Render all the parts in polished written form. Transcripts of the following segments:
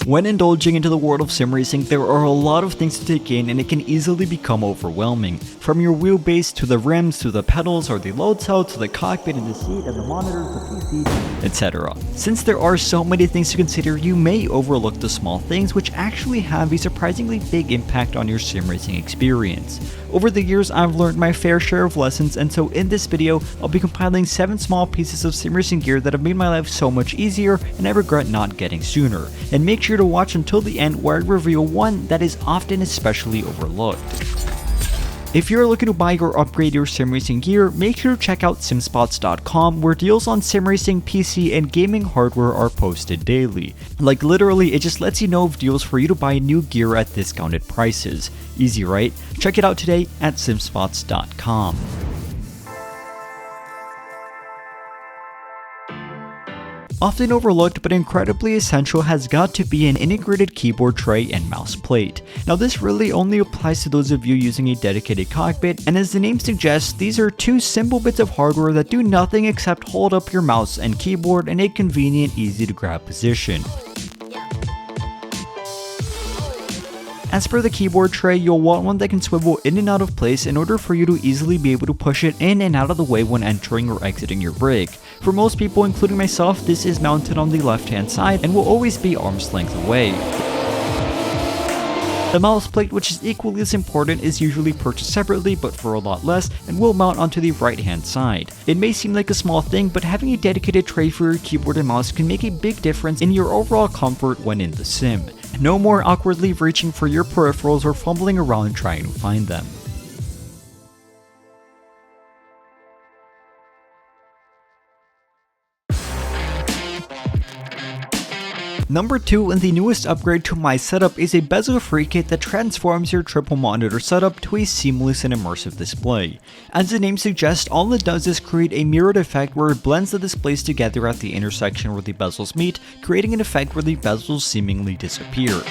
When indulging into the world of sim racing, there are a lot of things to take in and it can easily become overwhelming. From your wheelbase to the rims to the pedals or the load cell to the cockpit and the seat and the monitors, the PC, etc. Since there are so many things to consider, you may overlook the small things which actually have a surprisingly big impact on your sim racing experience. Over the years, I've learned my fair share of lessons, and so in this video, I'll be compiling 7 small pieces of sim racing gear that have made my life so much easier and I regret not getting sooner. And make sure to watch until the end where I reveal one that is often especially overlooked. If you're looking to buy or upgrade your sim racing gear, make sure to check out simspots.com where deals on sim racing, PC, and gaming hardware are posted daily. Like literally, it just lets you know of deals for you to buy new gear at discounted prices. Easy, right? Check it out today at simspots.com. Often overlooked but incredibly essential has got to be an integrated keyboard tray and mouse plate. Now this really only applies to those of you using a dedicated cockpit, and as the name suggests, these are 2 simple bits of hardware that do nothing except hold up your mouse and keyboard in a convenient, easy to grab position. As for the keyboard tray, you'll want one that can swivel in and out of place in order for you to easily be able to push it in and out of the way when entering or exiting your rig. For most people, including myself, this is mounted on the left hand side and will always be arm's length away. The mouse plate, which is equally as important, is usually purchased separately but for a lot less and will mount onto the right hand side. It may seem like a small thing, but having a dedicated tray for your keyboard and mouse can make a big difference in your overall comfort when in the sim. No more awkwardly reaching for your peripherals or fumbling around trying to find them. Number 2 and the newest upgrade to my setup is a bezel-free kit that transforms your triple monitor setup to a seamless and immersive display. As the name suggests, all it does is create a mirrored effect where it blends the displays together at the intersection where the bezels meet, creating an effect where the bezels seemingly disappear.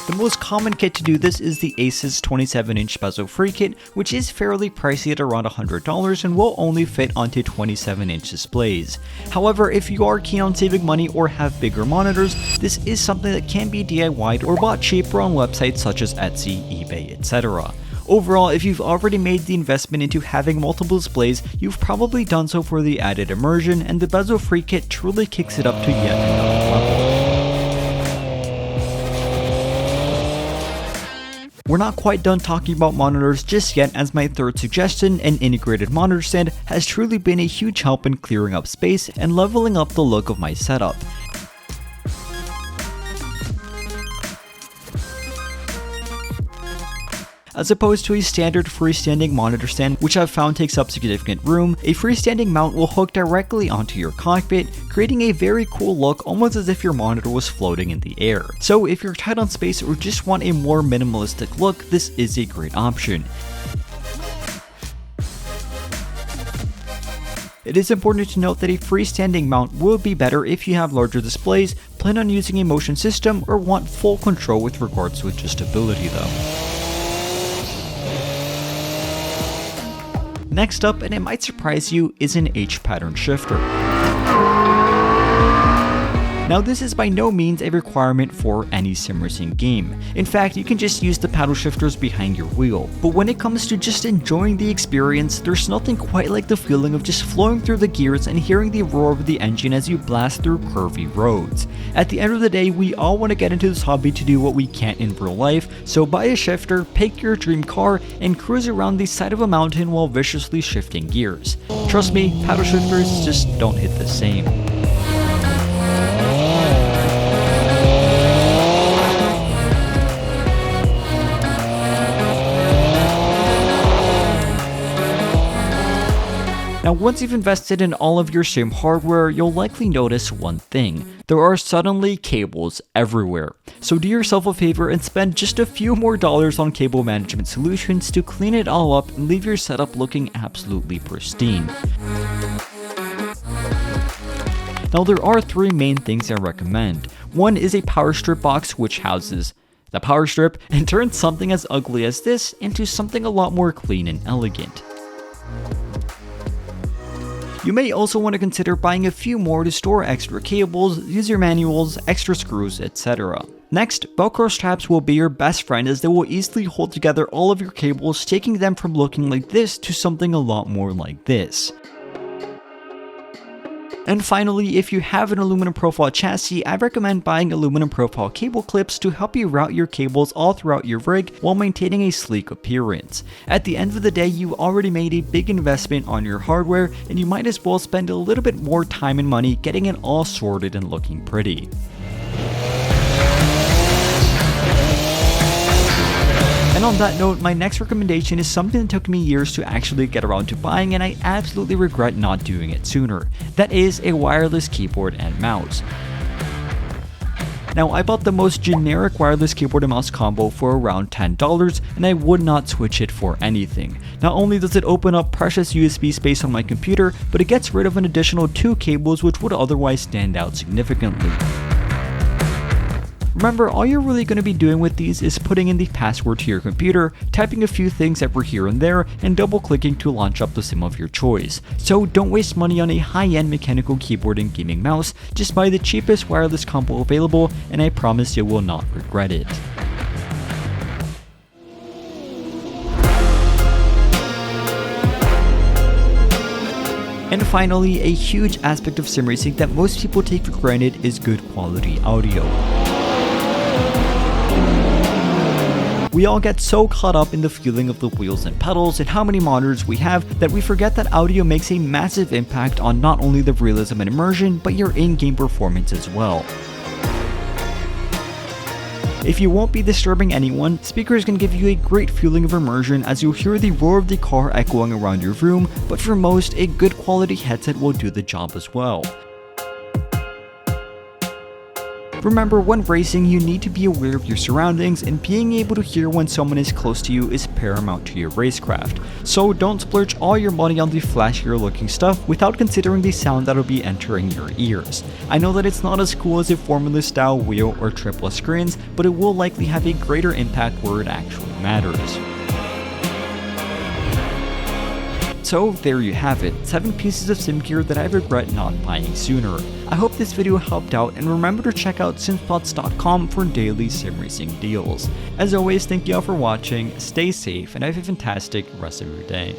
The most common kit to do this is the Asus 27-inch bezel-free kit, which is fairly pricey at around $100 and will only fit onto 27-inch displays. However, if you are keen on saving money or have bigger monitors, this is something that can be DIY'd or bought cheaper on websites such as Etsy, eBay, etc. Overall, if you've already made the investment into having multiple displays, you've probably done so for the added immersion, and the bezel-free kit truly kicks it up to yet another level. We're not quite done talking about monitors just yet, as my third suggestion, an integrated monitor stand, has truly been a huge help in clearing up space and leveling up the look of my setup. As opposed to a standard freestanding monitor stand, which I've found takes up significant room, a freestanding mount will hook directly onto your cockpit, creating a very cool look, almost as if your monitor was floating in the air. So if you're tight on space or just want a more minimalistic look, this is a great option. It is important to note that a freestanding mount will be better if you have larger displays, plan on using a motion system, or want full control with regards to adjustability though. Next up, and it might surprise you, is an H-pattern shifter. Now this is by no means a requirement for any sim racing game. In fact, you can just use the paddle shifters behind your wheel. But when it comes to just enjoying the experience, there's nothing quite like the feeling of just flowing through the gears and hearing the roar of the engine as you blast through curvy roads. At the end of the day, we all want to get into this hobby to do what we can't in real life, so buy a shifter, pick your dream car, and cruise around the side of a mountain while viciously shifting gears. Trust me, paddle shifters just don't hit the same. Now once you've invested in all of your sim hardware, you'll likely notice one thing. There are suddenly cables everywhere. So do yourself a favor and spend just a few more dollars on cable management solutions to clean it all up and leave your setup looking absolutely pristine. Now there are 3 main things I recommend. One is a power strip box which houses the power strip and turns something as ugly as this into something a lot more clean and elegant. You may also want to consider buying a few more to store extra cables, user manuals, extra screws, etc. Next, Velcro straps will be your best friend as they will easily hold together all of your cables, taking them from looking like this to something a lot more like this. And finally, if you have an aluminum profile chassis, I recommend buying aluminum profile cable clips to help you route your cables all throughout your rig while maintaining a sleek appearance. At the end of the day, you already made a big investment on your hardware, and you might as well spend a little bit more time and money getting it all sorted and looking pretty. And on that note, my next recommendation is something that took me years to actually get around to buying, and I absolutely regret not doing it sooner. That is a wireless keyboard and mouse. Now, I bought the most generic wireless keyboard and mouse combo for around $10, and I would not switch it for anything. Not only does it open up precious USB space on my computer, but it gets rid of an additional 2 cables which would otherwise stand out significantly. Remember, all you're really going to be doing with these is putting in the password to your computer, typing a few things over here and there, and double clicking to launch up the sim of your choice. So don't waste money on a high-end mechanical keyboard and gaming mouse, just buy the cheapest wireless combo available, and I promise you will not regret it. And finally, a huge aspect of sim racing that most people take for granted is good quality audio. We all get so caught up in the feeling of the wheels and pedals and how many monitors we have that we forget that audio makes a massive impact on not only the realism and immersion, but your in-game performance as well. If you won't be disturbing anyone, speakers can give you a great feeling of immersion as you'll hear the roar of the car echoing around your room, but for most, a good quality headset will do the job as well. Remember, when racing, you need to be aware of your surroundings, and being able to hear when someone is close to you is paramount to your racecraft. So don't splurge all your money on the flashier looking stuff without considering the sound that'll be entering your ears. I know that it's not as cool as a Formula style wheel or triple screens, but it will likely have a greater impact where it actually matters. So there you have it, 7 pieces of sim gear that I regret not buying sooner. I hope this video helped out, and remember to check out simspots.com for daily sim racing deals. As always, thank you all for watching, stay safe, and have a fantastic rest of your day.